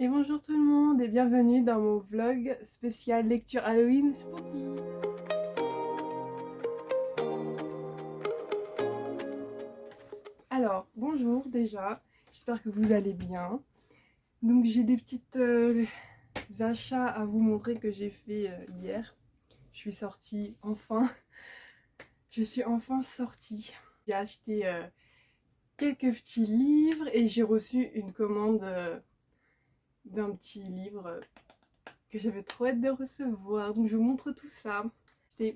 Et bonjour tout le monde et bienvenue dans mon vlog spécial lecture Halloween Spooky. Alors, bonjour déjà, j'espère que vous allez bien. Donc j'ai des petites achats à vous montrer que j'ai fait hier. Je suis sortie enfin, je suis enfin sortie. J'ai acheté quelques petits livres et j'ai reçu une commande d'un petit livre que j'avais trop hâte de recevoir. Donc je vous montre tout ça. C'est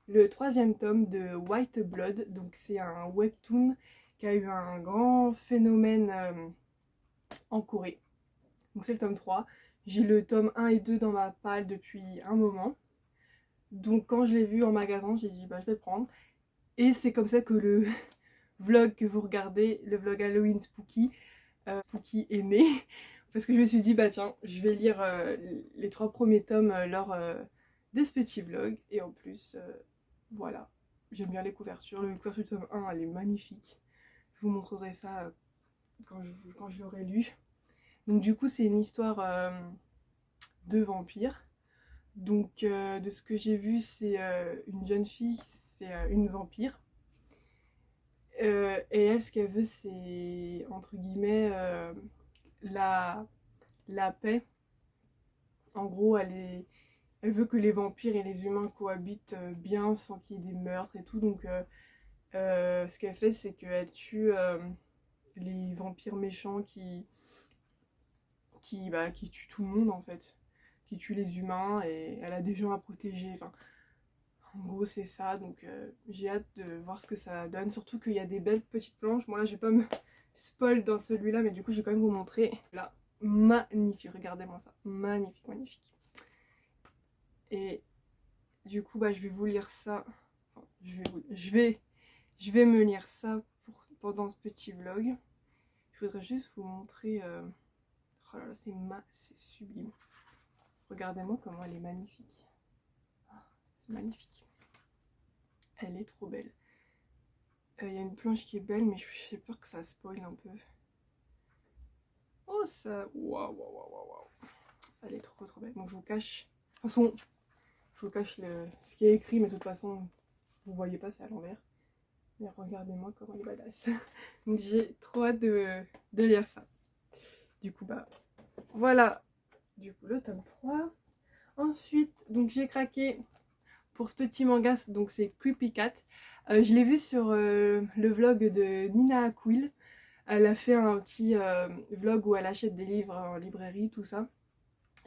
le troisième tome de White Blood. Donc c'est un webtoon qui a eu un grand phénomène en Corée. Donc c'est le tome 3. J'ai le tome 1 et 2 dans ma palle depuis un moment. Donc quand je l'ai vu en magasin, j'ai dit bah je vais le prendre. Et c'est comme ça que le vlog que vous regardez, le vlog Halloween Spooky, Spooky est né. Parce que je me suis dit bah tiens, je vais lire les 3 premiers tomes lors des petits vlogs. Et en plus, voilà, j'aime bien les couvertures. La couverture du tome 1, elle est magnifique. Je vous montrerai ça quand je l'aurai lu. Donc du coup, c'est une histoire de vampire. Donc de ce que j'ai vu, c'est une jeune fille, c'est une vampire. Et elle, ce qu'elle veut, c'est entre guillemets la paix. En gros, elle veut que les vampires et les humains cohabitent bien sans qu'il y ait des meurtres et tout. Donc ce qu'elle fait, c'est qu'elle tue les vampires méchants qui tuent tout le monde en fait. Qui tuent les humains et elle a des gens à protéger. Enfin, en gros, c'est ça. Donc j'ai hâte de voir ce que ça donne. Surtout qu'il y a des belles petites planches. Bon là, je vais pas me spoil dans celui-là, mais du coup, je vais quand même vous montrer. Là, magnifique. Regardez-moi ça. Magnifique, magnifique. Et du coup, bah, je vais vous lire ça. Enfin, je vais me lire ça pendant ce petit vlog. Je voudrais juste vous montrer. Oh là là, c'est sublime. Regardez-moi comment elle est magnifique. C'est magnifique. Elle est trop belle. Il y a une planche qui est belle, mais j'ai peur que ça spoil un peu. Oh, ça. Waouh, waouh, waouh, waouh. Elle est trop, trop belle. Donc, je vous cache. De toute façon, je vous cache ce qui est écrit, mais de toute façon, vous voyez pas, c'est à l'envers. Mais regardez-moi comment elle est badass. Donc, j'ai trop hâte de lire ça. Du coup, bah, voilà. Du coup, le tome 3. Ensuite, donc, j'ai craqué pour ce petit manga, donc c'est Creepy Cat. Je l'ai vu sur le vlog de Nina Aquil. Elle a fait un petit vlog où elle achète des livres en librairie, tout ça.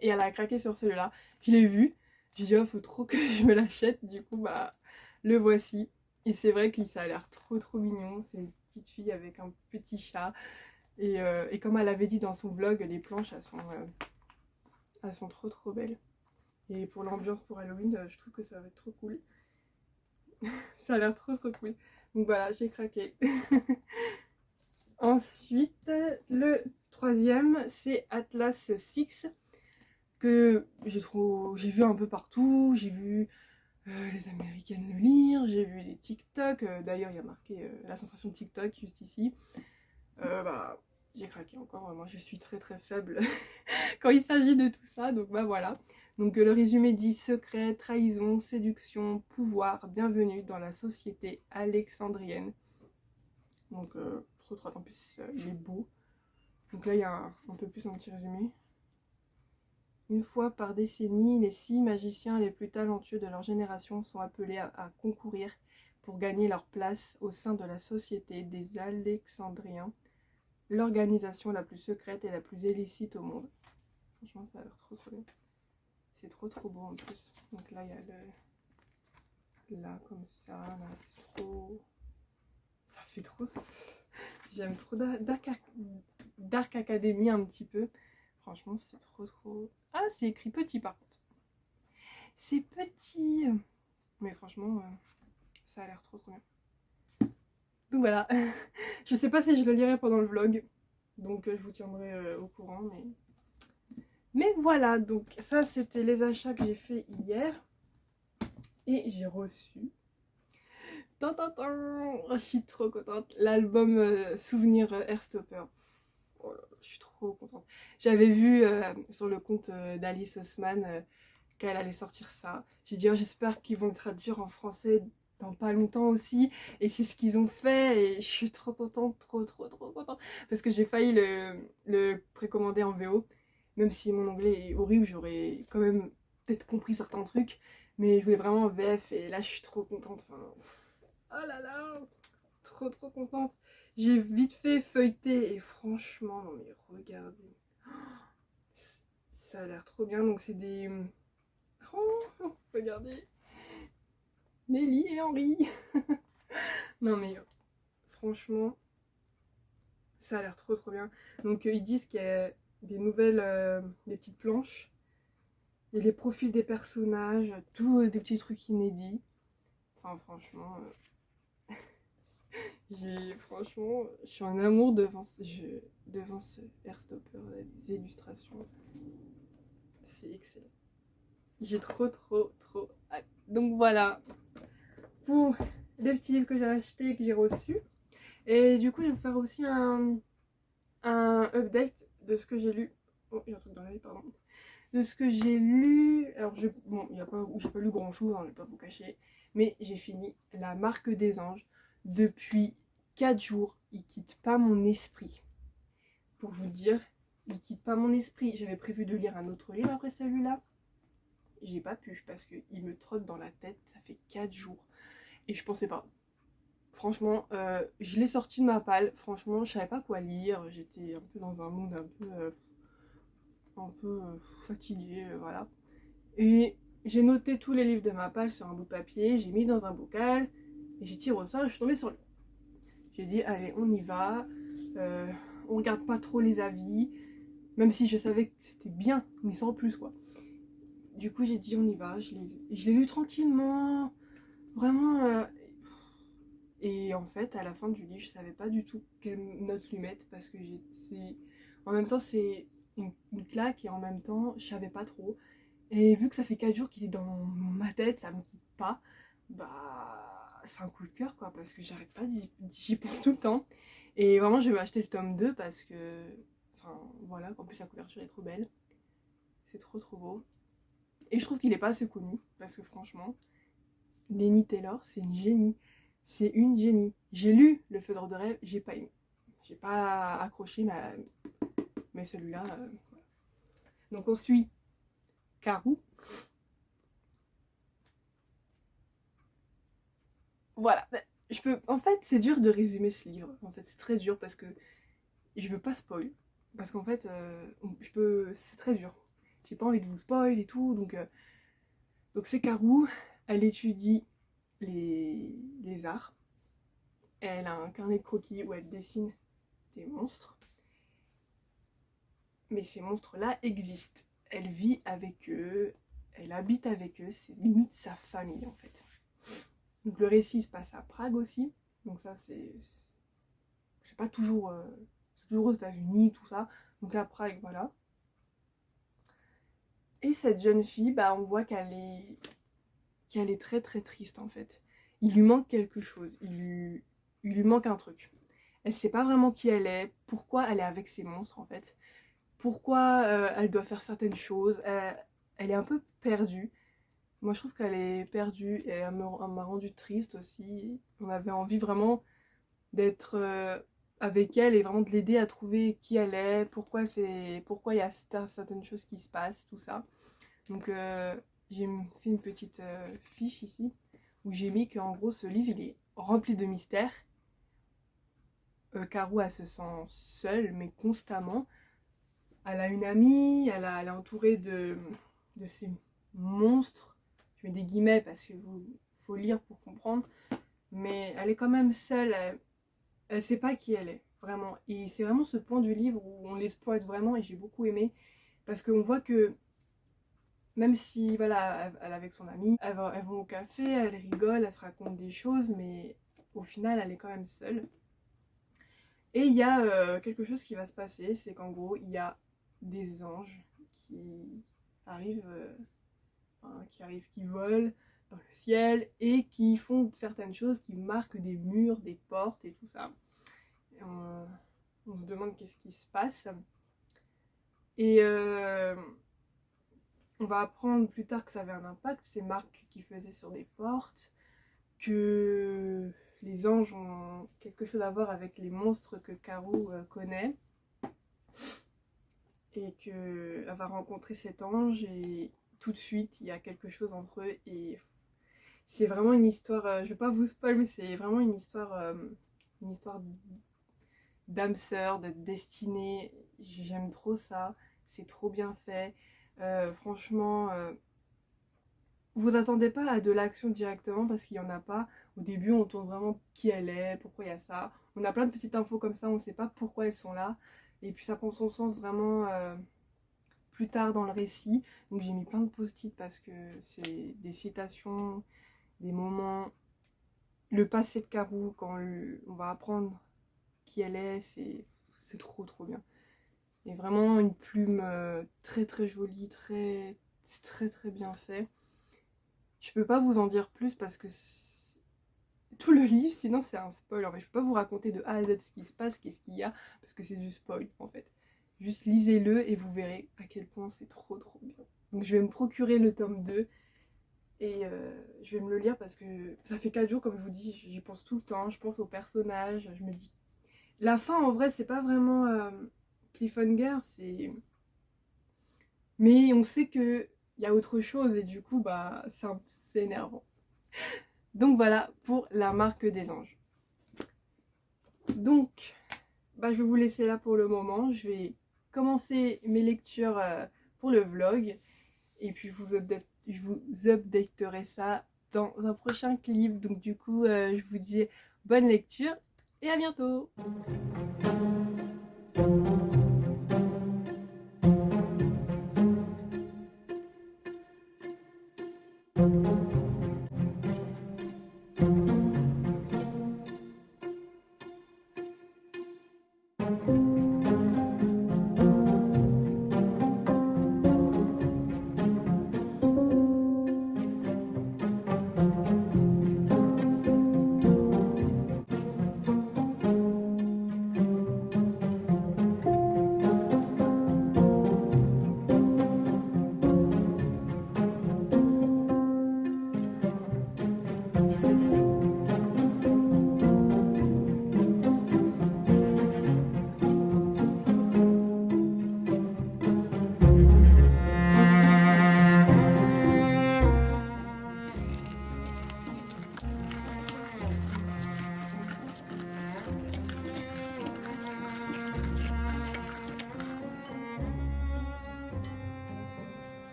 Et elle a craqué sur celui-là. Je l'ai vu. J'ai dit, oh, faut trop que je me l'achète. Du coup, bah, le voici. Et c'est vrai que ça a l'air trop, trop mignon. C'est une petite fille avec un petit chat. Et comme elle avait dit dans son vlog, les planches, elles sont trop, trop belles. Et pour l'ambiance pour Halloween, je trouve que ça va être trop cool. Ça a l'air trop, trop cool. Donc voilà, j'ai craqué. Ensuite, le troisième, c'est Atlas 6, que j'ai vu un peu partout. J'ai vu les Américaines le lire, j'ai vu les TikTok. D'ailleurs, il y a marqué la sensation de TikTok juste ici. Bah, j'ai craqué encore. Moi, je suis très très faible quand il s'agit de tout ça. Donc bah voilà. Donc le résumé dit secret, trahison, séduction, pouvoir, bienvenue dans la société alexandrienne. Donc trop trop, en plus il est beau. Donc là il y a un peu plus un petit résumé. Une fois par décennie, les 6 magiciens les plus talentueux de leur génération sont appelés à concourir pour gagner leur place au sein de la société des Alexandriens, l'organisation la plus secrète et la plus illicite au monde. Franchement ça a l'air trop trop bien. C'est trop trop beau en plus. Donc là il y a le... Là comme ça, là c'est trop... Ça fait trop... J'aime trop Dark Academy un petit peu. Franchement, c'est trop trop... Ah, c'est écrit petit par contre. C'est petit. Mais franchement, ça a l'air trop trop bien. Donc voilà. Je sais pas si je le lirai pendant le vlog. Donc je vous tiendrai au courant. Mais voilà, donc ça c'était les achats que j'ai fait hier. Et j'ai reçu... Je suis trop contente. L'album Souvenir Airstopper. Oh là là, je suis trop trop contente. J'avais vu sur le compte d'Alice Oseman qu'elle allait sortir ça. J'ai dit, oh, j'espère qu'ils vont le traduire en français dans pas longtemps aussi. Et c'est ce qu'ils ont fait et je suis trop contente, trop contente. Parce que j'ai failli le précommander en VO. Même si mon anglais est horrible, j'aurais quand même peut-être compris certains trucs. Mais je voulais vraiment en VF et là je suis trop contente. Enfin, oh là là, trop contente. J'ai vite fait feuilleter et franchement, non mais regardez. Ça a l'air trop bien. Donc c'est des... Oh, regardez. Nelly et Henri. Non mais franchement, ça a l'air trop bien. Donc ils disent qu'il y a des nouvelles, des petites planches. Et les profils des personnages, tous des petits trucs inédits. Enfin franchement, je suis en amour devant ce Airstopper, là, les illustrations. C'est excellent. J'ai trop hâte. Donc voilà, pour les petits livres que j'ai achetés et que j'ai reçus. Et du coup, je vais vous faire aussi un update de ce que j'ai lu. Oh, il y a un truc dans l'œil, pardon. De ce que j'ai lu. Alors, bon, j'ai pas lu grand chose, hein, je vais pas vous cacher. Mais j'ai fini La Marque des Anges. Depuis 4 jours, il quitte pas mon esprit. Pour vous dire, il quitte pas mon esprit. J'avais prévu de lire un autre livre après celui-là. J'ai pas pu parce qu'il me trotte dans la tête. Ça fait 4 jours. Et je pensais pas. Franchement, je l'ai sorti de ma palle. Franchement, je savais pas quoi lire. J'étais un peu dans un monde un peu fatiguée, voilà. Et j'ai noté tous les livres de ma palle sur un bout de papier. J'ai mis dans un bocal. Et j'ai tiré au sort et je suis tombée sur lui. J'ai dit, allez, on y va. On regarde pas trop les avis. Même si je savais que c'était bien, mais sans plus, quoi. Du coup, j'ai dit, on y va. Je l'ai lu tranquillement. Vraiment. Et en fait, à la fin du livre, je savais pas du tout quelle note lui mettre. Parce que en même temps, c'est une claque. Et en même temps, je savais pas trop. Et vu que ça fait 4 jours qu'il est dans ma tête, ça me quitte pas. Bah, c'est un coup de cœur, quoi. Parce que j'arrête pas j'y pense tout le temps. Et vraiment, je vais acheter le tome 2 parce que... Enfin, voilà. En plus, la couverture est trop belle. C'est trop beau. Et je trouve qu'il est pas assez connu. Parce que franchement, Laini Taylor, c'est une génie. C'est une génie. J'ai lu Le Faiseur de rêve, j'ai pas aimé. J'ai pas accroché, mais celui-là... voilà. Donc on suit Karou. Voilà. En fait, c'est dur de résumer ce livre. En fait, c'est très dur parce que je veux pas spoil. Parce qu'en fait, c'est très dur. J'ai pas envie de vous spoil et tout. Donc c'est Karou. Elle étudie les arts. Elle a un carnet de croquis où elle dessine des monstres. Mais ces monstres-là existent. Elle vit avec eux. Elle habite avec eux. C'est limite sa famille, en fait. Donc le récit se passe à Prague aussi. Donc ça, c'est pas toujours... c'est toujours aux États-Unis, tout ça. Donc à Prague, voilà. Et cette jeune fille, bah, on voit qu'elle est très triste, en fait. Il lui manque quelque chose. Il lui manque un truc. Elle sait pas vraiment qui elle est, pourquoi elle est avec ces monstres, en fait. Pourquoi elle doit faire certaines choses. Elle est un peu perdue. Moi, je trouve qu'elle est perdue et elle m'a rendu triste aussi. On avait envie vraiment d'être avec elle et vraiment de l'aider à trouver qui elle est, pourquoi il y a certaines choses qui se passent, tout ça. Donc, j'ai fait une petite fiche ici où j'ai mis qu'en gros, ce livre, il est rempli de mystères. Karou, elle se sent seule, mais constamment. Elle a une amie, elle est entourée de ces monstres. Je mets des guillemets parce qu'il faut lire pour comprendre. Mais elle est quand même seule, elle sait pas qui elle est, vraiment. Et c'est vraiment ce point du livre où on l'exploite vraiment et j'ai beaucoup aimé. Parce qu'on voit que même si, voilà, elle est avec son amie, elles vont au café, elles rigolent, elles se racontent des choses, mais au final, elle est quand même seule. Et il y a quelque chose qui va se passer, c'est qu'en gros, il y a des anges qui arrivent, qui volent dans le ciel et qui font certaines choses qui marquent des murs, des portes et tout ça. Et on se demande qu'est-ce qui se passe. Et on va apprendre plus tard que ça avait un impact, ces marques qui faisaient sur des portes, que les anges ont quelque chose à voir avec les monstres que Karou connaît. Et qu'elle va rencontrer cet ange et tout de suite il y a quelque chose entre eux. Et c'est vraiment une histoire, je vais pas vous spoil, mais c'est vraiment une histoire d'âme sœur, de destinée. J'aime trop ça, c'est trop bien fait. Franchement, vous attendez pas à de l'action directement parce qu'il y en a pas. Au début, on tourne vraiment qui elle est, pourquoi il y a ça. On a plein de petites infos comme ça, on sait pas pourquoi elles sont là. Et puis ça prend son sens vraiment plus tard dans le récit. Donc j'ai mis plein de post-it parce que c'est des citations, des moments. Le passé de Karou, quand on va apprendre qui elle est, c'est trop trop bien. Et vraiment une plume très très jolie, c'est très très bien fait. Je peux pas vous en dire plus parce que tout le livre, sinon c'est un spoil. En fait, je peux pas vous raconter de A à Z ce qui se passe, qu'est-ce qu'il y a, parce que c'est du spoil en fait. Juste lisez-le et vous verrez à quel point c'est trop trop bien. Donc je vais me procurer le tome 2 et je vais me le lire parce que ça fait 4 jours, comme je vous dis, j'y pense tout le temps, je pense aux personnages, je me dis... La fin en vrai c'est pas vraiment cliffhanger, c'est... Mais on sait que il y a autre chose et du coup bah c'est énervant. Donc voilà pour la marque des anges. Donc bah, je vais vous laisser là pour le moment. Je vais commencer mes lectures pour le vlog. Et puis je vous updaterai ça dans un prochain clip. Donc du coup je vous dis bonne lecture et à bientôt.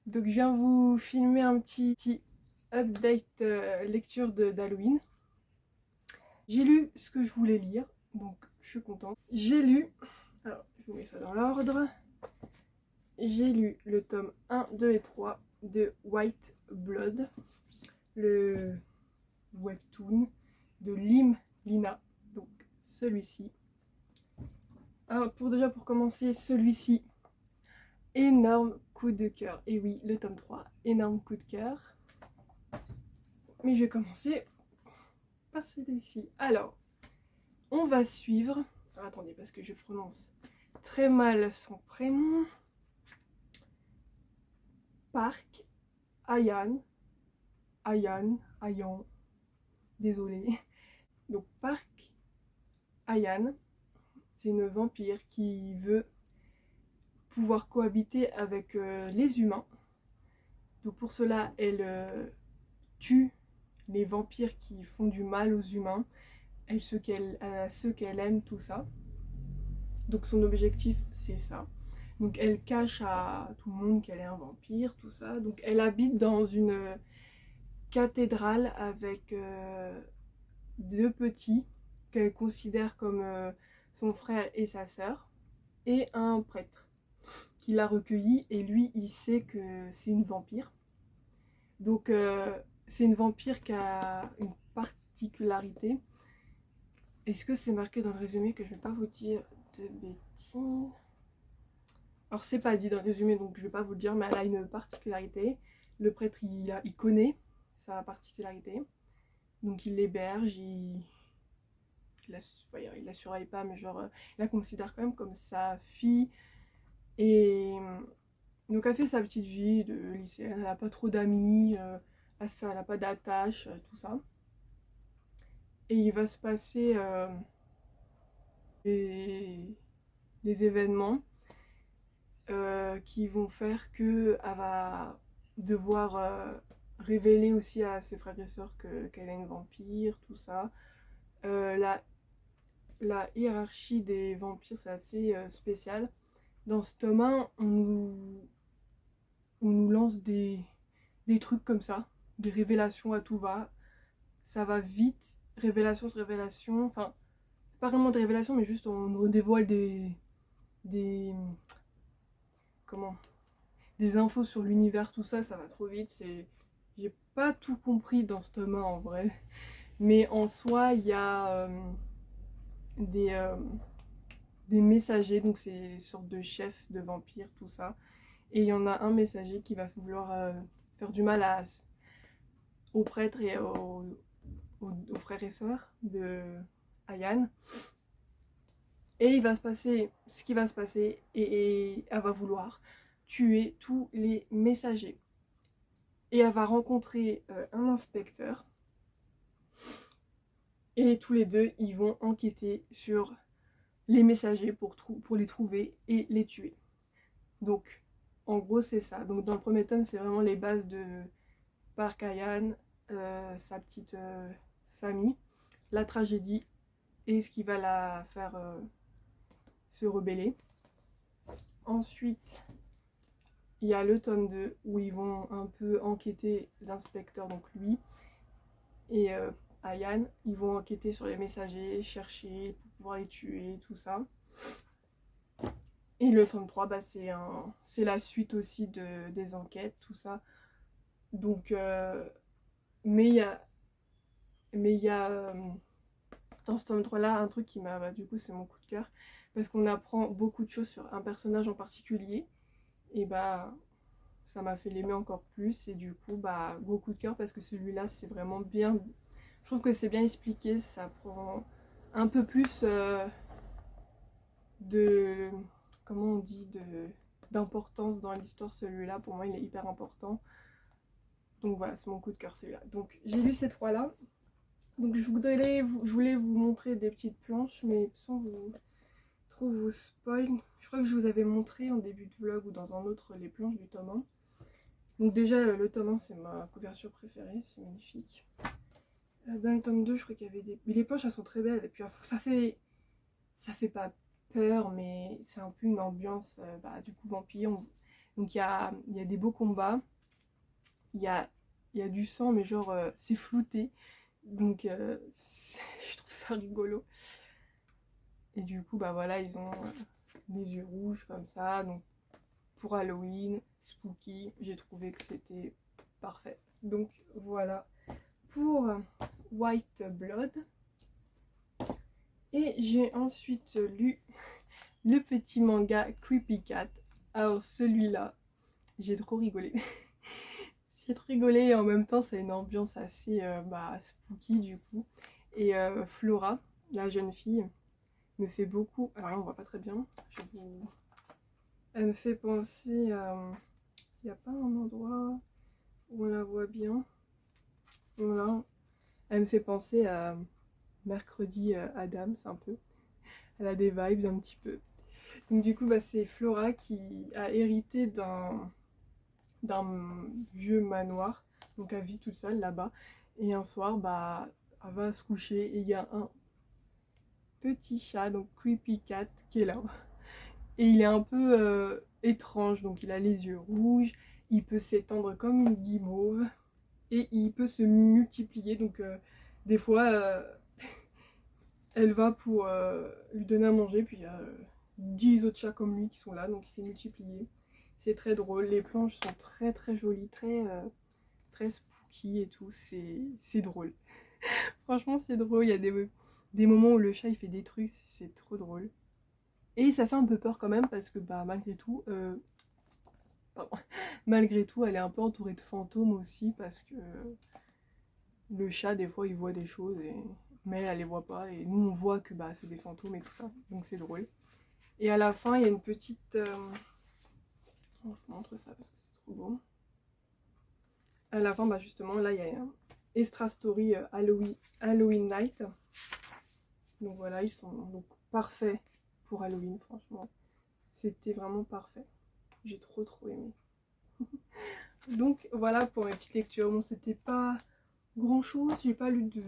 Donc je viens vous filmer un petit update lecture d'Halloween. J'ai lu ce que je voulais lire, donc je suis contente. J'ai lu, alors je vous mets ça dans l'ordre. J'ai lu le tome 1, 2 et 3 de White Blood, le webtoon de Lim Lina, donc celui-ci. Alors pour commencer, celui-ci, énorme coup de cœur. Et oui, le tome 3, énorme coup de cœur. Mais je vais commencer par celui-ci. Alors, on va suivre... Alors, attendez, parce que je prononce très mal son prénom. Park Ayan. Désolée. Donc, Park Ayan, c'est une vampire qui veut pouvoir cohabiter avec les humains. Donc pour cela, elle tue les vampires qui font du mal aux humains, ceux qu'elle aime, tout ça. Donc son objectif, c'est ça. Donc elle cache à tout le monde qu'elle est un vampire, tout ça. Donc elle habite dans une cathédrale avec 2 petits qu'elle considère comme son frère et sa sœur, et un prêtre qui l'a recueilli, et lui il sait que c'est une vampire. Donc c'est une vampire qui a une particularité. Est-ce que c'est marqué dans le résumé, que je vais pas vous dire de bêtises? Alors c'est pas dit dans le résumé, donc je vais pas vous le dire, mais elle a une particularité. Le prêtre il connaît sa particularité, donc il l'héberge, il la surveille pas, mais genre il la considère quand même comme sa fille. Et donc elle fait sa petite vie de lycéenne, elle a pas trop d'amis, elle a pas d'attache, tout ça. Et il va se passer des événements qui vont faire qu'elle va devoir révéler aussi à ses frères et sœurs qu'elle est une vampire, tout ça. La hiérarchie des vampires, c'est assez spécial. Dans ce tome 1, on nous lance des trucs comme ça, des révélations à tout va. Ça va vite, révélation sur révélation. Enfin, pas vraiment des révélations, mais juste on nous dévoile des comment des infos sur l'univers, tout ça, ça va trop vite. J'ai pas tout compris dans ce tome 1 en vrai, mais en soi il y a des messagers, donc c'est une sorte de chef de vampires, tout ça. Et il y en a un messager qui va vouloir faire du mal aux prêtres et aux frères et sœurs de Ayan. Et il va se passer ce qui va se passer, et elle va vouloir tuer tous les messagers. Et elle va rencontrer un inspecteur. Et tous les deux, ils vont enquêter sur les messagers pour les trouver et les tuer. Donc, en gros, c'est ça. Donc, dans le premier tome, c'est vraiment les bases de Park Ayan, sa petite famille, la tragédie et ce qui va la faire se rebeller. Ensuite, il y a le tome 2 où ils vont un peu enquêter, l'inspecteur, donc lui, et Ayan, ils vont enquêter sur les messagers, chercher pour pouvoir les tuer, tout ça. Et le tome 3, bah, c'est la suite aussi des enquêtes, tout ça. Donc, mais il y a dans ce tome 3 là un truc qui m'a, du coup c'est mon coup de cœur, parce qu'on apprend beaucoup de choses sur un personnage en particulier, et bah ça m'a fait l'aimer encore plus, et du coup bah gros coup de cœur, parce que celui-là c'est vraiment bien, je trouve que c'est bien expliqué, ça prend un peu plus de, comment on dit, d'importance dans l'histoire. Celui-là pour moi il est hyper important, donc voilà, c'est mon coup de cœur celui-là. Donc j'ai lu ces trois là, donc je voulais vous montrer des petites planches, mais sans vous spoil. Je crois que je vous avais montré en début de vlog ou dans un autre les planches du tome 1. Donc déjà le tome 1 c'est ma couverture préférée, c'est magnifique. Dans le tome 2 je crois qu'il y avait des... Mais les planches elles sont très belles, et puis ça fait pas peur, mais c'est un peu une ambiance du coup vampire. Donc il y a des beaux combats, il y a du sang, mais genre c'est flouté, donc je trouve ça rigolo. Et du coup bah voilà, ils ont les yeux rouges comme ça, donc pour Halloween, spooky, j'ai trouvé que c'était parfait. Donc voilà pour White Blood. Et j'ai ensuite lu le petit manga Creepy Cat. Alors celui-là, j'ai trop rigolé. J'ai trop rigolé, et en même temps c'est une ambiance assez spooky du coup. Et Flora, la jeune fille, me fait beaucoup... Alors là on voit pas très bien, elle me fait penser à... Il n'y a pas un endroit où on la voit bien. Voilà. Elle me fait penser à Mercredi Adams un peu. Elle a des vibes un petit peu. Donc du coup bah, c'est Flora qui a hérité d'un vieux manoir. Donc elle vit toute seule là-bas. Et un soir bah, elle va se coucher et il y a un petit chat, donc Creepy Cat, qui est là. Et il est un peu étrange, donc il a les yeux rouges, il peut s'étendre comme une guimauve. et il peut se multiplier. Donc des fois, elle va pour lui donner à manger, puis il y a 10 autres chats comme lui qui sont là, donc il s'est multiplié. C'est très drôle, les planches sont très très jolies, très spooky et tout, c'est drôle. Franchement c'est drôle, il y a des moments où le chat il fait des trucs, c'est trop drôle. Et ça fait un peu peur quand même parce que bah malgré tout, pardon, malgré tout elle est un peu entourée de fantômes aussi parce que le chat des fois il voit des choses mais elle les voit pas et nous on voit que bah c'est des fantômes et tout ça, donc c'est drôle. Et à la fin il y a une petite... je vous montre ça parce que c'est trop beau. À la fin bah justement là il y a un Extra Story Halloween Night. Donc voilà, ils sont donc parfaits pour Halloween, franchement. C'était vraiment parfait. J'ai trop aimé. Donc voilà pour mes petites lectures. Bon, c'était pas grand chose. J'ai pas lu de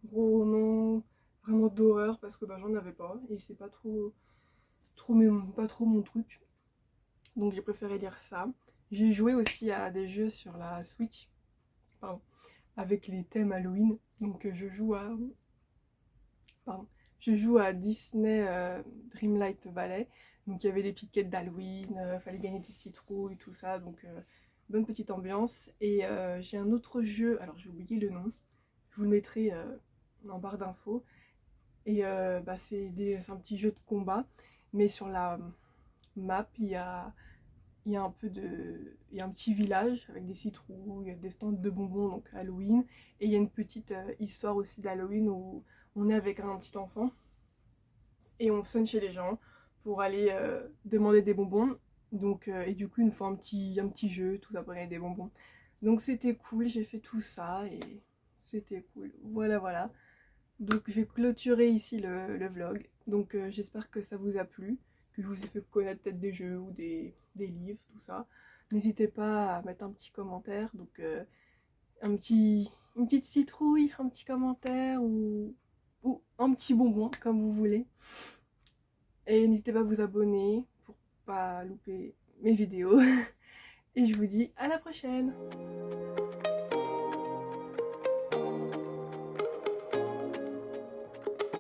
gros romans vraiment d'horreur parce que bah, j'en avais pas. Et c'est pas pas trop mon truc. Donc j'ai préféré lire ça. J'ai joué aussi à des jeux sur la Switch. Pardon, avec les thèmes Halloween. Donc je joue à Disney Dreamlight Valley. Donc il y avait des petites quêtes d'Halloween, fallait gagner des citrouilles, tout ça. Donc bonne petite ambiance. Et j'ai un autre jeu, alors j'ai oublié le nom. Je vous le mettrai en barre d'infos. Et bah, c'est un petit jeu de combat. Mais sur la map, il y a un peu de... Il y a un petit village avec des citrouilles, des stands de bonbons, donc Halloween. Et il y a une petite histoire aussi d'Halloween où on est avec un petit enfant et on sonne chez les gens pour aller demander des bonbons. Donc, et du coup, il nous faut un petit jeu, tout ça pour gagner des bonbons. Donc c'était cool, j'ai fait tout ça et c'était cool. Voilà. Donc je vais clôturer ici le vlog. Donc j'espère que ça vous a plu, que je vous ai fait connaître peut-être des jeux ou des livres, tout ça. N'hésitez pas à mettre un petit commentaire, donc une petite citrouille, un petit commentaire ou un petit bonbon, comme vous voulez. Et n'hésitez pas à vous abonner pour pas louper mes vidéos. Et je vous dis à la prochaine!